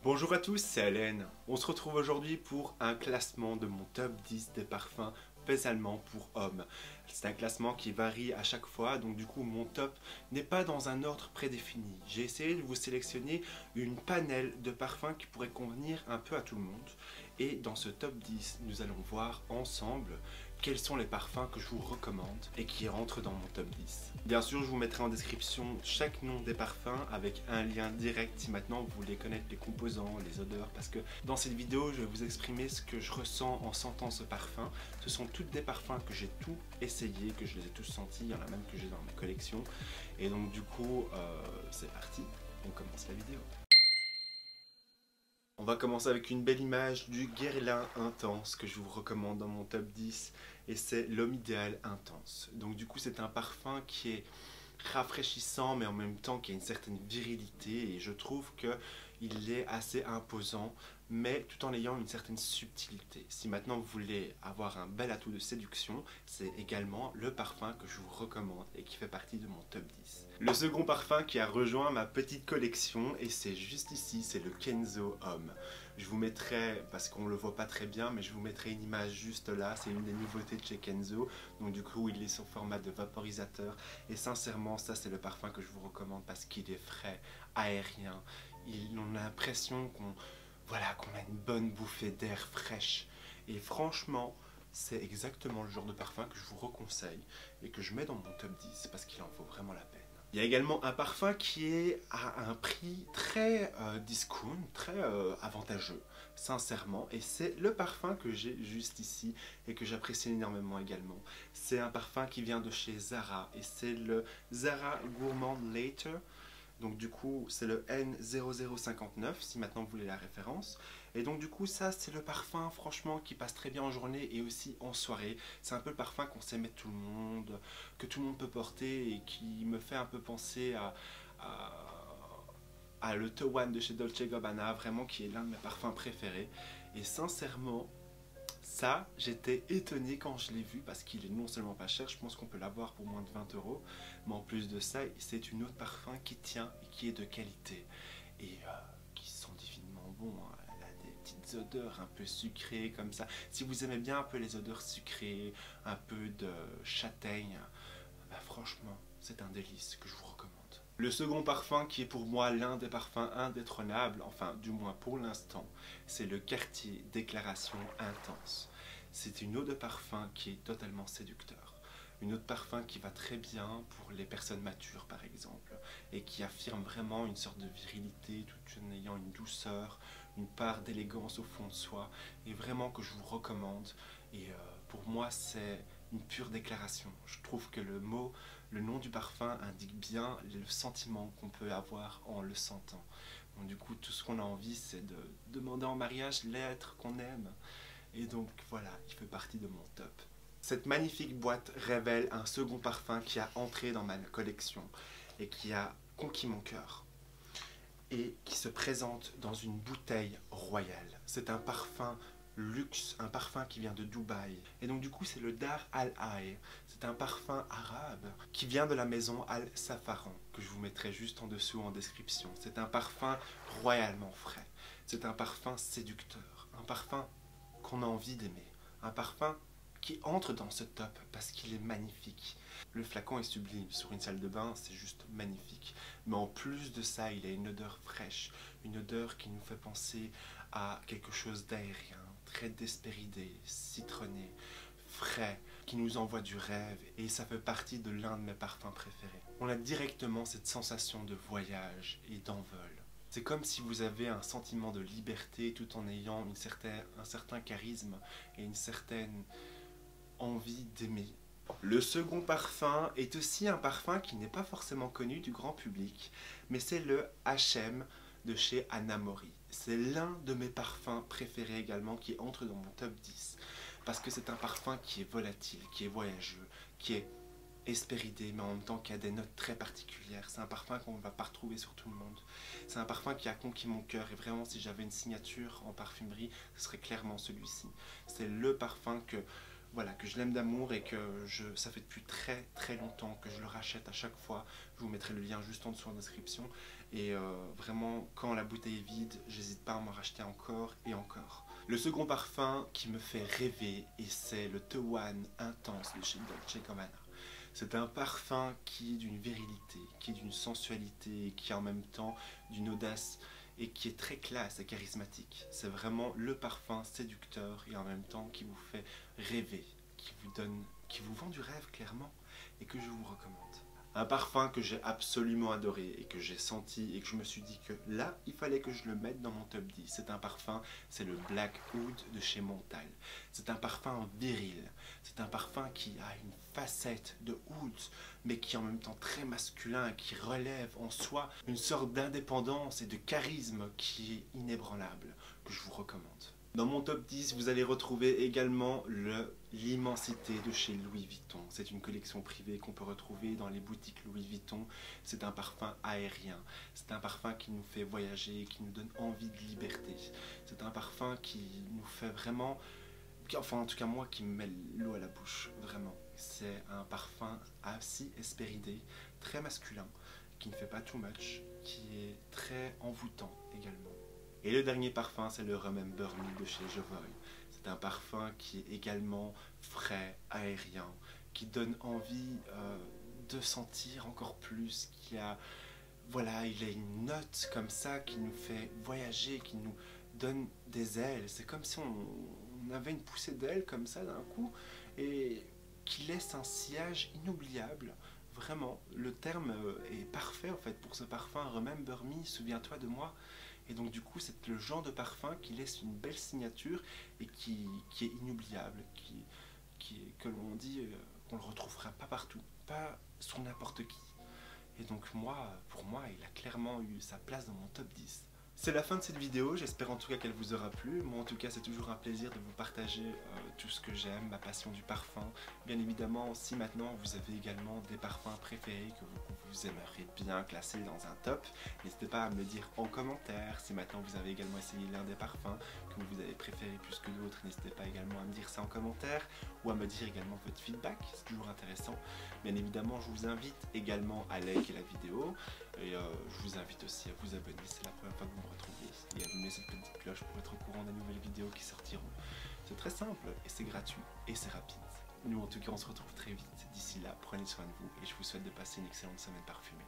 Bonjour à tous, c'est Hélène. On se retrouve aujourd'hui pour un classement de mon top 10 des parfums faits allemands pour hommes. C'est un classement qui varie à chaque fois, donc du coup mon top n'est pas dans un ordre prédéfini. J'ai essayé de vous sélectionner une panel de parfums qui pourrait convenir un peu à tout le monde. Et dans ce top 10, nous allons voir ensemble quels sont les parfums que je vous recommande et qui rentrent dans mon top 10. Bien sûr, je vous mettrai en description chaque nom des parfums avec un lien direct si maintenant vous voulez connaître les composants, les odeurs, parce que dans cette vidéo, je vais vous exprimer ce que je ressens en sentant ce parfum. Ce sont toutes des parfums que j'ai tout essayé, que je les ai tous sentis, il y en a même que j'ai dans ma collection. Et donc du coup, c'est parti, on commence la vidéo. On va commencer avec une belle image du Guerlain Intense que je vous recommande dans mon top 10 et c'est l'homme idéal intense. Donc du coup c'est un parfum qui est rafraîchissant mais en même temps qui a une certaine virilité et je trouve que il est assez imposant mais tout en ayant une certaine subtilité. Si maintenant vous voulez avoir un bel atout de séduction, c'est également le parfum que je vous recommande et qui fait partie de mon top 10. Le second parfum qui a rejoint ma petite collection et c'est juste ici, c'est le Kenzo Homme. Je vous mettrai, parce qu'on ne le voit pas très bien, mais je vous mettrai une image juste là, c'est une des nouveautés de chez Kenzo, donc du coup il est sous format de vaporisateur et sincèrement ça c'est le parfum que je vous recommande parce qu'il est frais, aérien, on a l'impression qu'on a une bonne bouffée d'air fraîche et franchement c'est exactement le genre de parfum que je vous reconseille et que je mets dans mon top 10 parce qu'il en vaut vraiment la peine. Il y a également un parfum qui est à un prix très discount, très avantageux, sincèrement. Et c'est le parfum que j'ai juste ici et que j'apprécie énormément également. C'est un parfum qui vient de chez Zara et c'est le Zara Gourmand Later. Donc du coup, c'est le N0059, si maintenant vous voulez la référence. Et donc du coup, ça, c'est le parfum, franchement, qui passe très bien en journée et aussi en soirée. C'est un peu le parfum qu'on sait mettre tout le monde, que tout le monde peut porter et qui me fait un peu penser à le Towan de chez Dolce Gabbana, vraiment qui est l'un de mes parfums préférés. Et sincèrement, ça, j'étais étonné quand je l'ai vu parce qu'il est non seulement pas cher, je pense qu'on peut l'avoir pour moins de 20 €, mais en plus de ça, c'est une autre parfum qui tient et qui est de qualité et qui sent divinement bon. Hein. Elle a des petites odeurs un peu sucrées comme ça. Si vous aimez bien un peu les odeurs sucrées, un peu de châtaigne, bah franchement, c'est un délice que je vous recommande. Le second parfum qui est pour moi l'un des parfums indétrônables, enfin du moins pour l'instant, c'est le Cartier Déclaration Intense. C'est une eau de parfum qui est totalement séducteur. Une eau de parfum qui va très bien pour les personnes matures par exemple et qui affirme vraiment une sorte de virilité tout en ayant une douceur, une part d'élégance au fond de soi et vraiment que je vous recommande. Et pour moi c'est une pure déclaration. Je trouve que le nom du parfum indique bien le sentiment qu'on peut avoir en le sentant. Donc, du coup, tout ce qu'on a envie, c'est de demander en mariage l'être qu'on aime. Et donc voilà, il fait partie de mon top. Cette magnifique boîte révèle un second parfum qui a entré dans ma collection et qui a conquis mon cœur. Et qui se présente dans une bouteille royale. C'est un parfum luxe, un parfum qui vient de Dubaï. Et donc du coup c'est le Dar Al-Aïr. C'est un parfum arabe qui vient de la maison Al-Safaran, que je vous mettrai juste en dessous en description. C'est un parfum royalement frais. C'est un parfum séducteur. Un parfum qu'on a envie d'aimer. Un parfum qui entre dans ce top parce qu'il est magnifique. Le flacon est sublime, sur une salle de bain c'est juste magnifique. Mais en plus de ça, il a une odeur fraîche, une odeur qui nous fait penser à quelque chose d'aérien, très d'hespéridé, citronné, frais, qui nous envoie du rêve et ça fait partie de l'un de mes parfums préférés. On a directement cette sensation de voyage et d'envol. C'est comme si vous avez un sentiment de liberté tout en ayant un certain charisme et une certaine envie d'aimer. Le second parfum est aussi un parfum qui n'est pas forcément connu du grand public, mais c'est le H&M de chez Anna Mori. C'est l'un de mes parfums préférés également qui entre dans mon top 10, parce que c'est un parfum qui est volatile, qui est voyageux, qui est hespéridé, mais en même temps qui a des notes très particulières. C'est un parfum qu'on ne va pas retrouver sur tout le monde. C'est un parfum qui a conquis mon cœur et vraiment si j'avais une signature en parfumerie, ce serait clairement celui-ci. C'est le parfum que je l'aime d'amour et que ça fait depuis très longtemps que je le rachète à chaque fois. Je vous mettrai le lien juste en dessous en description. Et vraiment, quand la bouteille est vide, j'hésite pas à m'en racheter encore et encore. Le second parfum qui me fait rêver, et c'est le The One Intense de chez Dolce & Gabbana. C'est un parfum qui est d'une virilité, qui est d'une sensualité, qui est en même temps d'une audace et qui est très classe et charismatique. C'est vraiment le parfum séducteur et en même temps qui vous fait rêver, qui vous vend du rêve clairement et que je vous recommande. Un parfum que j'ai absolument adoré et que j'ai senti et que je me suis dit que là, il fallait que je le mette dans mon top 10. C'est un parfum, c'est le Black Oud de chez Montal. C'est un parfum viril. C'est un parfum qui a une facette de oud, mais qui est en même temps très masculin, qui relève en soi une sorte d'indépendance et de charisme qui est inébranlable, que je vous recommande. Dans mon top 10, vous allez retrouver également l'immensité de chez Louis Vuitton. C'est une collection privée qu'on peut retrouver dans les boutiques Louis Vuitton. C'est un parfum aérien. C'est un parfum qui nous fait voyager, qui nous donne envie de liberté. C'est un parfum qui nous fait vraiment... Enfin, en tout cas, moi, qui me met l'eau à la bouche, vraiment. C'est un parfum assez espéridé, très masculin, qui ne fait pas too much, qui est très envoûtant également. Et le dernier parfum, c'est le Remember Me de chez Jovoy. C'est un parfum qui est également frais, aérien, qui donne envie de sentir encore plus, voilà, il a une note comme ça qui nous fait voyager, qui nous donne des ailes. C'est comme si on avait une poussée d'ailes comme ça d'un coup et qui laisse un sillage inoubliable. Vraiment, le terme est parfait en fait pour ce parfum. Remember Me, souviens-toi de moi. Et donc du coup, c'est le genre de parfum qui laisse une belle signature et qui est inoubliable, que l'on dit qu'on ne le retrouvera pas partout, pas sur n'importe qui. Et donc pour moi, il a clairement eu sa place dans mon top 10. C'est la fin de cette vidéo, j'espère en tout cas qu'elle vous aura plu. Moi en tout cas c'est toujours un plaisir de vous partager tout ce que j'aime, ma passion du parfum. Bien évidemment, si maintenant vous avez également des parfums préférés que vous aimeriez bien classer dans un top, n'hésitez pas à me le dire en commentaire. Si maintenant vous avez également essayé l'un des parfums que vous avez préféré plus que d'autres, n'hésitez pas également à me dire ça en commentaire ou à me dire également votre feedback, c'est toujours intéressant. Bien évidemment, je vous invite également à liker la vidéo et je vous invite aussi à vous abonner, c'est la première fois que vous me retrouvez, et allumer cette petite cloche pour être au courant des nouvelles vidéos qui sortiront. C'est très simple et c'est gratuit et c'est rapide. Nous en tout cas on se retrouve très vite. D'ici là, prenez soin de vous et je vous souhaite de passer une excellente semaine parfumée.